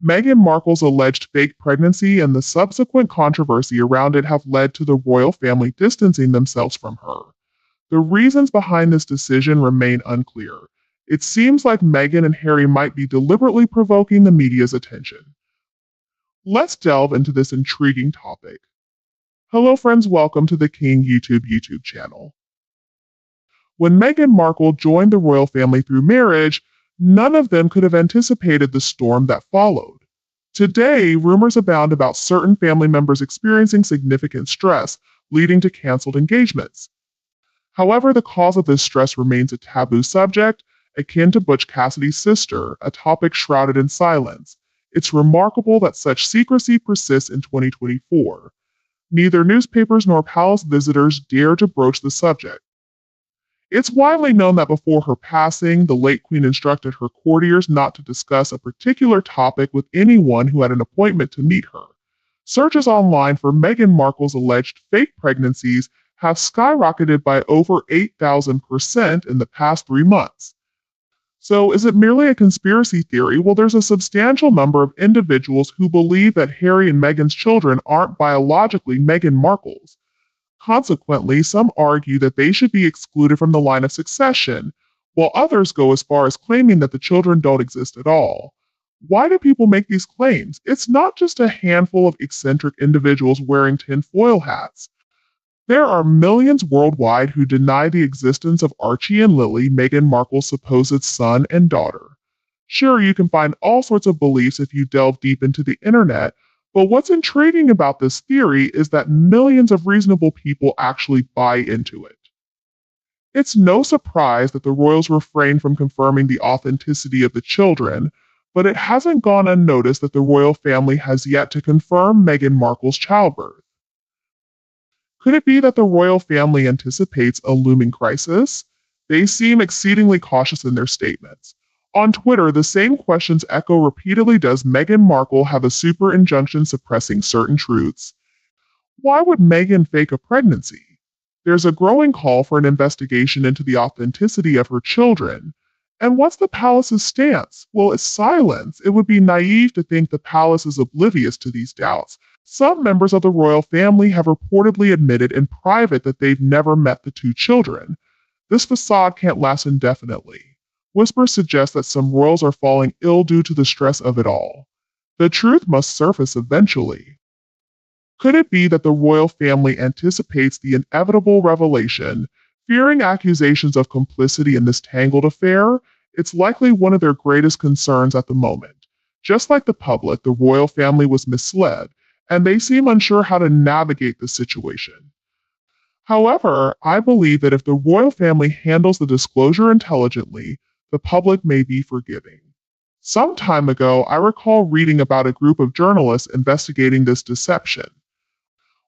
Meghan Markle's alleged fake pregnancy and the subsequent controversy around it have led to the royal family distancing themselves from her. The reasons behind this decision remain unclear. It seems like Meghan and Harry might be deliberately provoking the media's attention. Let's delve into this intriguing topic. Hello friends, welcome to the King YouTube channel. When Meghan Markle joined the royal family through marriage, none of them could have anticipated the storm that followed. Today, rumors abound about certain family members experiencing significant stress, leading to canceled engagements. However, the cause of this stress remains a taboo subject, akin to Butch Cassidy's sister, a topic shrouded in silence. It's remarkable that such secrecy persists in 2024. Neither newspapers nor palace visitors dare to broach the subject. It's widely known that before her passing, the late queen instructed her courtiers not to discuss a particular topic with anyone who had an appointment to meet her. Searches online for Meghan Markle's alleged fake pregnancies have skyrocketed by over 8,000% in the past 3 months. So is it merely a conspiracy theory? Well, there's a substantial number of individuals who believe that Harry and Meghan's children aren't biologically Meghan Markle's. Consequently, some argue that they should be excluded from the line of succession, while others go as far as claiming that the children don't exist at all. Why do people make these claims? It's not just a handful of eccentric individuals wearing tinfoil hats. There are millions worldwide who deny the existence of Archie and Lily, Meghan Markle's supposed son and daughter. Sure, you can find all sorts of beliefs if you delve deep into the internet, but what's intriguing about this theory is that millions of reasonable people actually buy into it. It's no surprise that the royals refrain from confirming the authenticity of the children, but it hasn't gone unnoticed that the royal family has yet to confirm Meghan Markle's childbirth. Could it be that the royal family anticipates a looming crisis? They seem exceedingly cautious in their statements. On Twitter, the same questions echo repeatedly: does Meghan Markle have a super injunction suppressing certain truths? Why would Meghan fake a pregnancy? There's a growing call for an investigation into the authenticity of her children. And what's the palace's stance? Well, it's silence. It would be naive to think the palace is oblivious to these doubts. Some members of the royal family have reportedly admitted in private that they've never met the two children. This facade can't last indefinitely. Whispers suggest that some royals are falling ill due to the stress of it all. The truth must surface eventually. Could it be that the royal family anticipates the inevitable revelation, fearing accusations of complicity in this tangled affair? It's likely one of their greatest concerns at the moment. Just like the public, the royal family was misled, and they seem unsure how to navigate the situation. However, I believe that if the royal family handles the disclosure intelligently, the public may be forgiving. Some time ago, I recall reading about a group of journalists investigating this deception.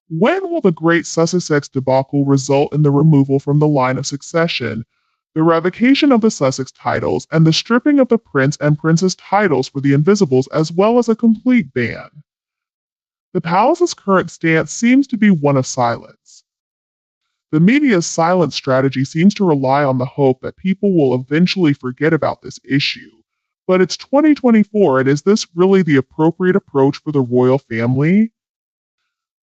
When will the great Sussex debacle result in the removal from the line of succession, the revocation of the Sussex titles, and the stripping of the prince and princess titles for the Invisibles, as well as a complete ban? The palace's current stance seems to be one of silence. The media's silent strategy seems to rely on the hope that people will eventually forget about this issue. But it's 2024, and is this really the appropriate approach for the royal family?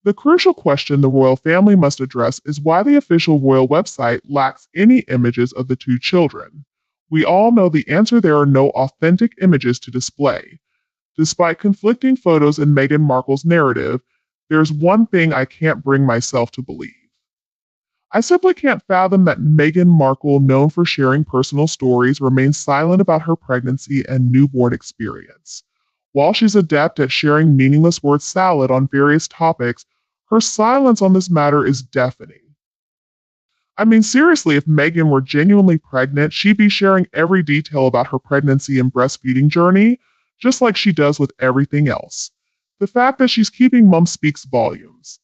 The crucial question the royal family must address is why the official royal website lacks any images of the two children. We all know the answer: there are no authentic images to display. Despite conflicting photos in Meghan Markle's narrative, there's one thing I can't bring myself to believe. I simply can't fathom that Meghan Markle, known for sharing personal stories, remains silent about her pregnancy and newborn experience. While she's adept at sharing meaningless word salad on various topics, her silence on this matter is deafening. I mean, seriously, if Meghan were genuinely pregnant, she'd be sharing every detail about her pregnancy and breastfeeding journey, just like she does with everything else. The fact that she's keeping mum speaks volumes.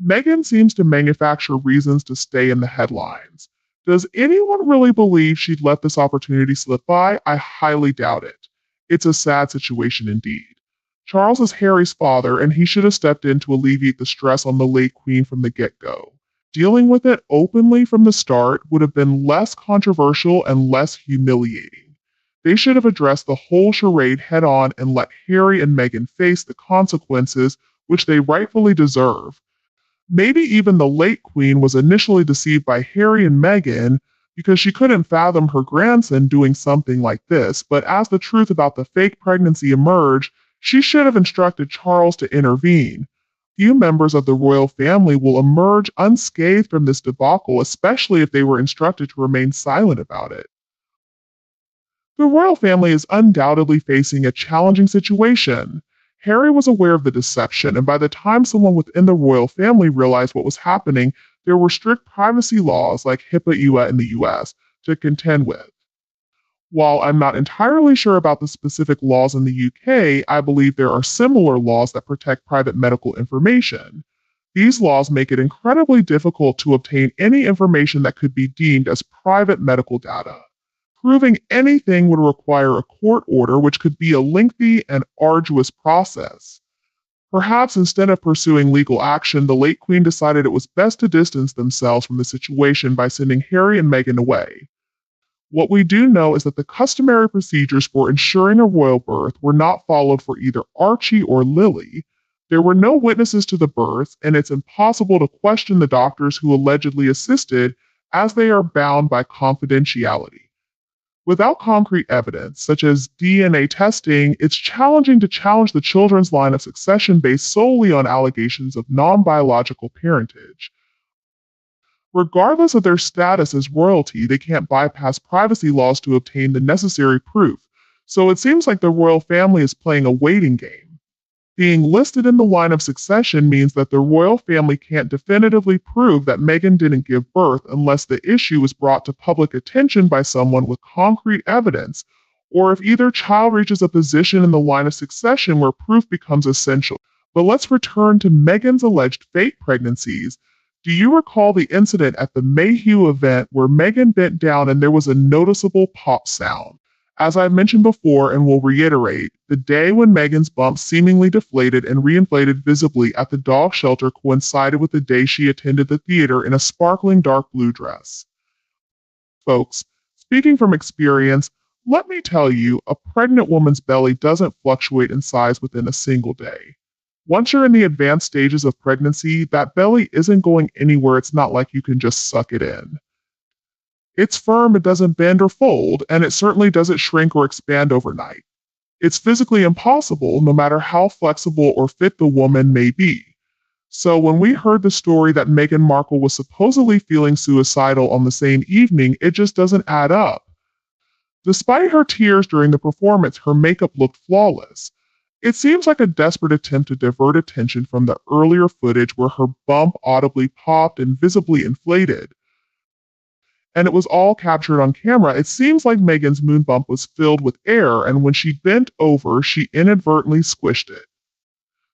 Meghan seems to manufacture reasons to stay in the headlines. Does anyone really believe she'd let this opportunity slip by? I highly doubt it. It's a sad situation indeed. Charles is Harry's father, and he should have stepped in to alleviate the stress on the late queen from the get-go. Dealing with it openly from the start would have been less controversial and less humiliating. They should have addressed the whole charade head on and let Harry and Meghan face the consequences which they rightfully deserve. Maybe even the late Queen was initially deceived by Harry and Meghan because she couldn't fathom her grandson doing something like this, but as the truth about the fake pregnancy emerged, she should have instructed Charles to intervene. Few members of the royal family will emerge unscathed from this debacle, especially if they were instructed to remain silent about it. The royal family is undoubtedly facing a challenging situation. Harry was aware of the deception, and by the time someone within the royal family realized what was happening, there were strict privacy laws like HIPAA in the US to contend with. While I'm not entirely sure about the specific laws in the UK, I believe there are similar laws that protect private medical information. These laws make it incredibly difficult to obtain any information that could be deemed as private medical data. Proving anything would require a court order, which could be a lengthy and arduous process. Perhaps instead of pursuing legal action, the late Queen decided it was best to distance themselves from the situation by sending Harry and Meghan away. What we do know is that the customary procedures for ensuring a royal birth were not followed for either Archie or Lily. There were no witnesses to the births, and it's impossible to question the doctors who allegedly assisted, as they are bound by confidentiality. Without concrete evidence, such as DNA testing, it's challenging to challenge the children's line of succession based solely on allegations of non-biological parentage. Regardless of their status as royalty, they can't bypass privacy laws to obtain the necessary proof, so it seems like the royal family is playing a waiting game. Being listed in the line of succession means that the royal family can't definitively prove that Meghan didn't give birth unless the issue is brought to public attention by someone with concrete evidence, or if either child reaches a position in the line of succession where proof becomes essential. But let's return to Meghan's alleged fake pregnancies. Do you recall the incident at the Mayhew event where Meghan bent down and there was a noticeable pop sound? As I mentioned before and will reiterate, the day when Meghan's bump seemingly deflated and reinflated visibly at the dog shelter coincided with the day she attended the theater in a sparkling dark blue dress. Folks, speaking from experience, let me tell you, a pregnant woman's belly doesn't fluctuate in size within a single day. Once you're in the advanced stages of pregnancy, that belly isn't going anywhere. It's not like you can just suck it in. It's firm, it doesn't bend or fold, and it certainly doesn't shrink or expand overnight. It's physically impossible, no matter how flexible or fit the woman may be. So when we heard the story that Meghan Markle was supposedly feeling suicidal on the same evening, it just doesn't add up. Despite her tears during the performance, her makeup looked flawless. It seems like a desperate attempt to divert attention from the earlier footage where her bump audibly popped and visibly inflated. And it was all captured on camera. It seems like Meghan's moon bump was filled with air, and when she bent over, she inadvertently squished it.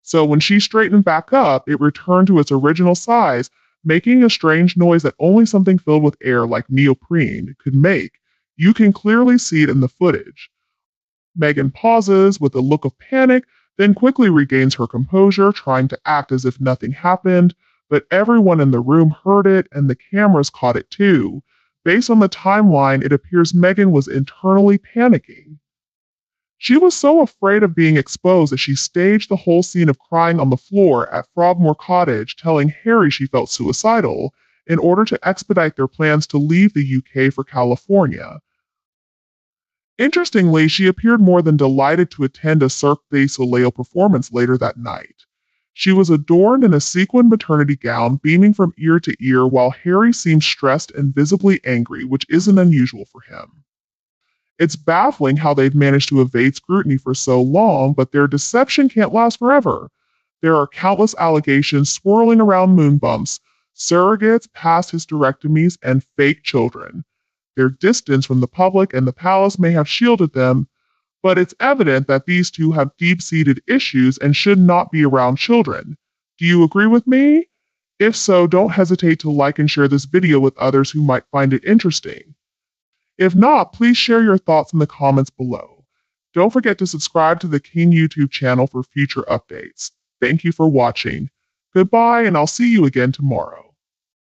So when she straightened back up, it returned to its original size, making a strange noise that only something filled with air like neoprene could make. You can clearly see it in the footage. Meghan pauses with a look of panic, then quickly regains her composure, trying to act as if nothing happened, but everyone in the room heard it and the cameras caught it too. Based on the timeline, it appears Meghan was internally panicking. She was so afraid of being exposed that she staged the whole scene of crying on the floor at Frogmore Cottage, telling Harry she felt suicidal, in order to expedite their plans to leave the UK for California. Interestingly, she appeared more than delighted to attend a Cirque du Soleil performance later that night. She was adorned in a sequined maternity gown, beaming from ear to ear, while Harry seemed stressed and visibly angry, which isn't unusual for him. It's baffling how they've managed to evade scrutiny for so long, but their deception can't last forever. There are countless allegations swirling around moon bumps, surrogates, past hysterectomies, and fake children. Their distance from the public and the palace may have shielded them, but it's evident that these two have deep-seated issues and should not be around children. Do you agree with me? If so, don't hesitate to like and share this video with others who might find it interesting. If not, please share your thoughts in the comments below. Don't forget to subscribe to the King YouTube channel for future updates. Thank you for watching. Goodbye, and I'll see you again tomorrow.